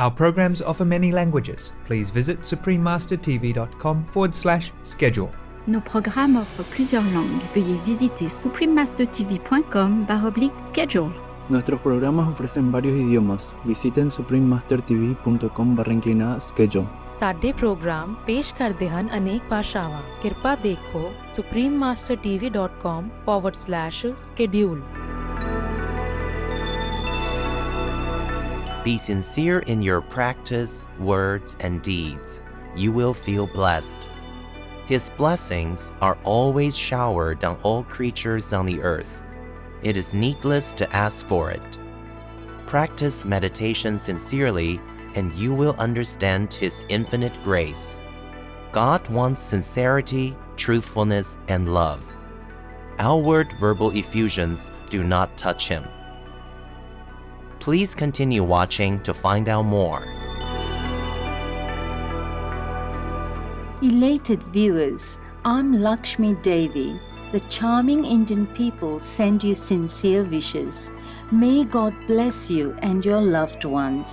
Our programs offer many languages. Please visit suprememastertv.com/schedule. Nos programmes offrent plusieurs langues. Veuillez visiter suprememastertv.com/schedule. Nuestros programas ofrecen varios idiomas. Visiten suprememastertv.com/schedule. ਸਾਡੇ programme ਪੇਸ਼ ਕਰਦੇ ਹਨ ਅਨੇਕ ਭਾਸ਼ਾਵਾਂ। ਕਿਰਪਾ ਦੇਖੋ suprememastertv.com/schedule. Be sincere in your practice, words, and deeds. You will feel blessed. His blessings are always showered on all creatures on the earth. It is needless to ask for it. Practice meditation sincerely, and you will understand His infinite grace. God wants sincerity, truthfulness, and love. Outward verbal effusions do not touch Him. Please continue watching to find out more. Elated viewers, I'm Lakshmi Devi. The charming Indian people send you sincere wishes. May God bless you and your loved ones.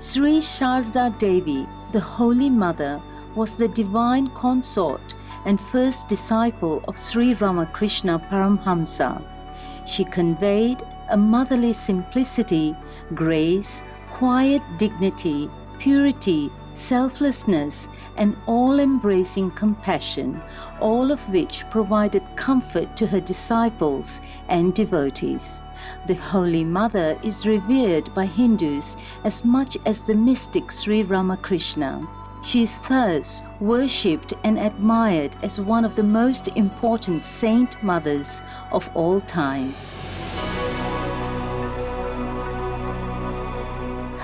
Sri Sharda Devi, the Holy Mother, was the divine consort and first disciple of Sri Ramakrishna Paramhamsa. She conveyed a motherly simplicity, grace, quiet dignity, purity, selflessness, and all-embracing compassion, all of which provided comfort to her disciples and devotees. The Holy Mother is revered by Hindus as much as the mystic Sri Ramakrishna. She is thus worshipped and admired as one of the most important saint mothers of all times.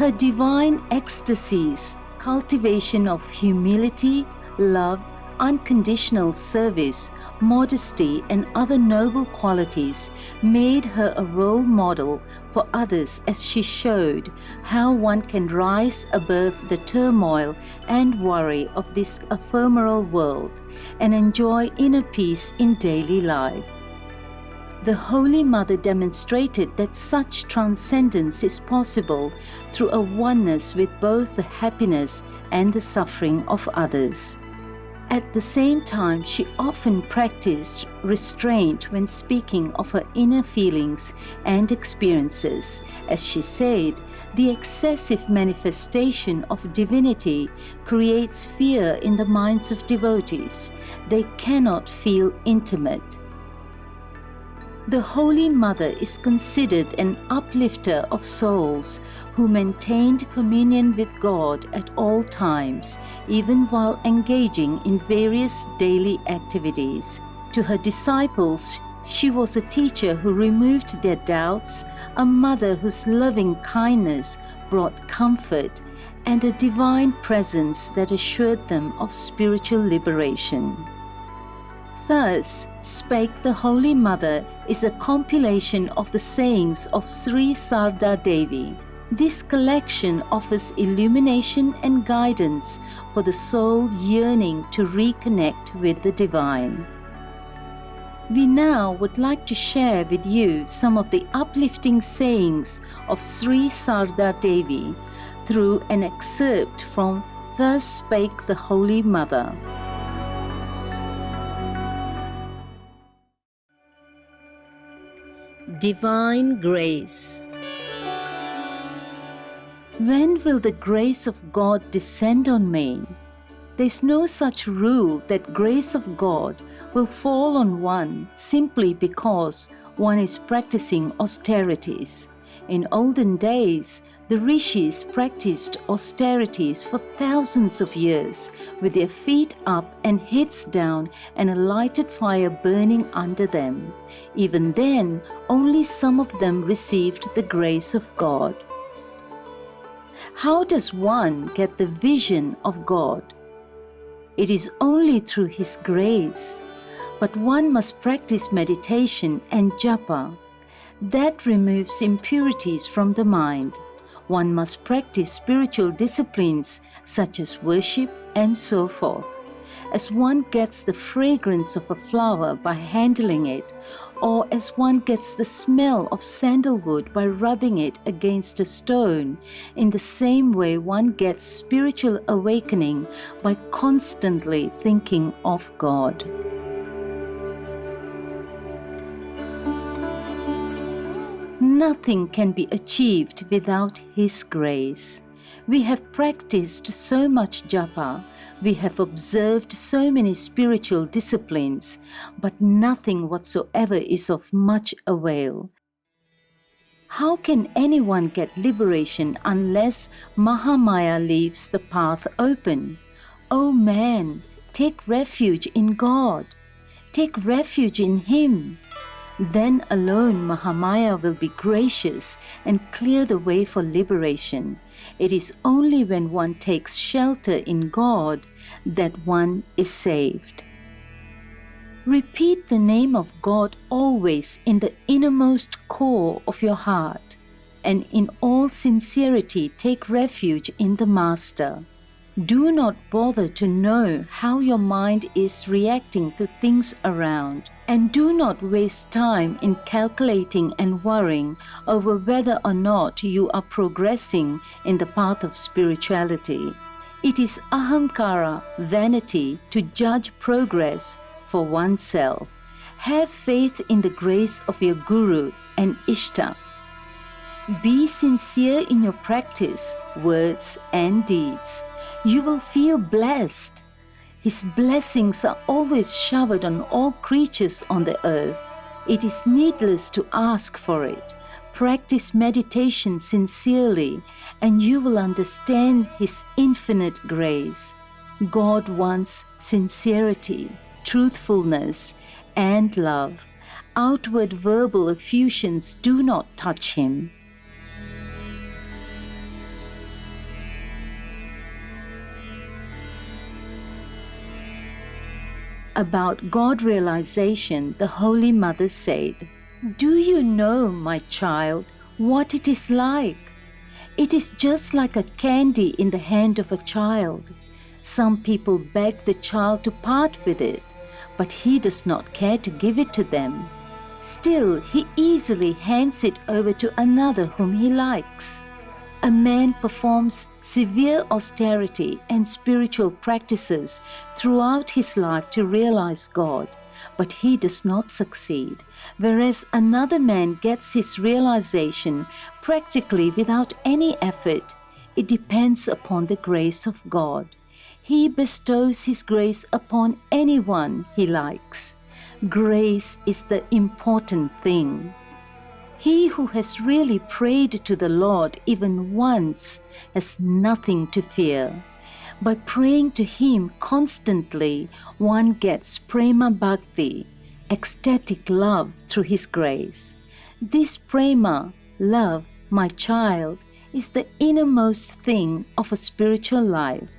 Her divine ecstasies, cultivation of humility, love, unconditional service, modesty, and other noble qualities made her a role model for others as she showed how one can rise above the turmoil and worry of this ephemeral world and enjoy inner peace in daily life. The Holy Mother demonstrated that such transcendence is possible through a oneness with both the happiness and the suffering of others. At the same time, she often practiced restraint when speaking of her inner feelings and experiences. As she said, the excessive manifestation of divinity creates fear in the minds of devotees. They cannot feel intimate. The Holy Mother is considered an uplifter of souls who maintained communion with God at all times, even while engaging in various daily activities. To her disciples, she was a teacher who removed their doubts, a mother whose loving kindness brought comfort, and a divine presence that assured them of spiritual liberation. Thus Spake the Holy Mother is a compilation of the sayings of Sri Sharda Devi. This collection offers illumination and guidance for the soul yearning to reconnect with the divine. We now would like to share with you some of the uplifting sayings of Sri Sharda Devi through an excerpt from Thus Spake the Holy Mother. Divine Grace. When will the grace of God descend on me? There's no such rule that grace of God will fall on one simply because one is practicing austerities. In olden days, the rishis practiced austerities for thousands of years with their feet up and heads down and a lighted fire burning under them. Even then, only some of them received the grace of God. How does one get the vision of God? It is only through His grace. But one must practice meditation and japa. That removes impurities from the mind. one must practice spiritual disciplines such as worship and so forth. As one gets the fragrance of a flower by handling it, or as one gets the smell of sandalwood by rubbing it against a stone, in the same way one gets spiritual awakening by constantly thinking of God. Nothing can be achieved without His grace. We have practiced so much japa, we have observed so many spiritual disciplines, but nothing whatsoever is of much avail. How can anyone get liberation unless Mahamaya leaves the path open? O man, take refuge in God. Take refuge in Him. Then alone Mahamaya will be gracious and clear the way for liberation. It is only when one takes shelter in God that one is saved. Repeat the name of God always in the innermost core of your heart, and in all sincerity take refuge in the Master. Do not bother to know how your mind is reacting to things around, and do not waste time in calculating and worrying over whether or not you are progressing in the path of spirituality. It is ahamkara, vanity, to judge progress for oneself. Have faith in the grace of your Guru and Ishta. Be sincere in your practice, words and deeds. You will feel blessed. His blessings are always showered on all creatures on the earth. It is needless to ask for it. Practice meditation sincerely, and you will understand His infinite grace. God wants sincerity, truthfulness, and love. Outward verbal effusions do not touch Him. About God realization, the Holy Mother said, "Do you know, my child, what it is like? It is just like a candy in the hand of a child. Some people beg the child to part with it, but he does not care to give it to them. Still, he easily hands it over to another whom he likes. A man performs severe austerity and spiritual practices throughout his life to realize God, but he does not succeed, whereas another man gets his realization practically without any effort. It depends upon the grace of God. He bestows His grace upon anyone He likes. Grace is the important thing. He who has really prayed to the Lord even once has nothing to fear. By praying to Him constantly, one gets prema bhakti, ecstatic love through His grace. This prema, love, my child, is the innermost thing of a spiritual life.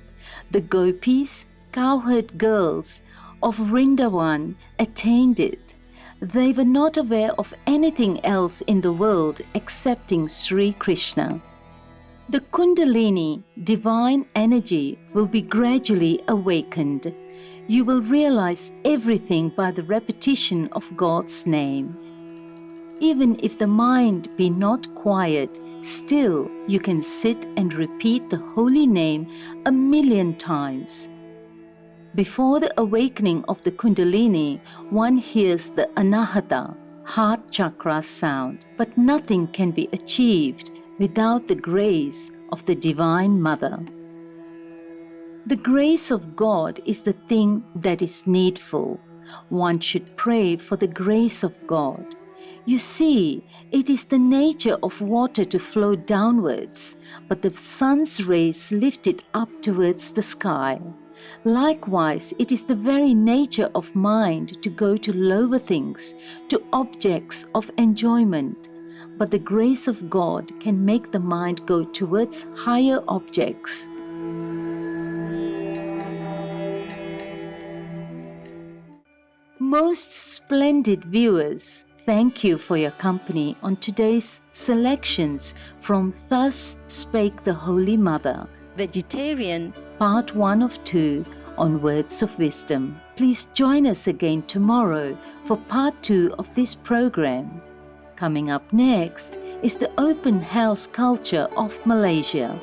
The gopis, cowherd girls of Vrindavan, attained it. They were not aware of anything else in the world excepting Sri Krishna. The Kundalini, divine energy, will be gradually awakened. You will realize everything by the repetition of God's name. Even if the mind be not quiet, still you can sit and repeat the holy name 1,000,000 times. Before the awakening of the Kundalini, one hears the Anahata, heart chakra sound, but nothing can be achieved without the grace of the Divine Mother. The grace of God is the thing that is needful. One should pray for the grace of God. You see, it is the nature of water to flow downwards, but the sun's rays lift it up towards the sky. Likewise, it is the very nature of mind to go to lower things, to objects of enjoyment. But the grace of God can make the mind go towards higher objects. Most splendid viewers, Thank you for your company on today's selections from Thus Spake the Holy Mother, Vegetarian, Part 1 of 2 on Words of Wisdom. Please join us again tomorrow for Part 2 of this program. Coming up next is the open house culture of Malaysia.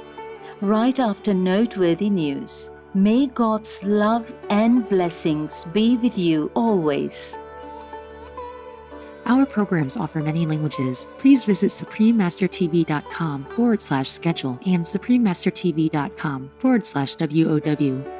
Right after noteworthy news, may God's love and blessings be with you always. Our programs offer many languages. Please visit suprememastertv.com/schedule and suprememastertv.com/WOW.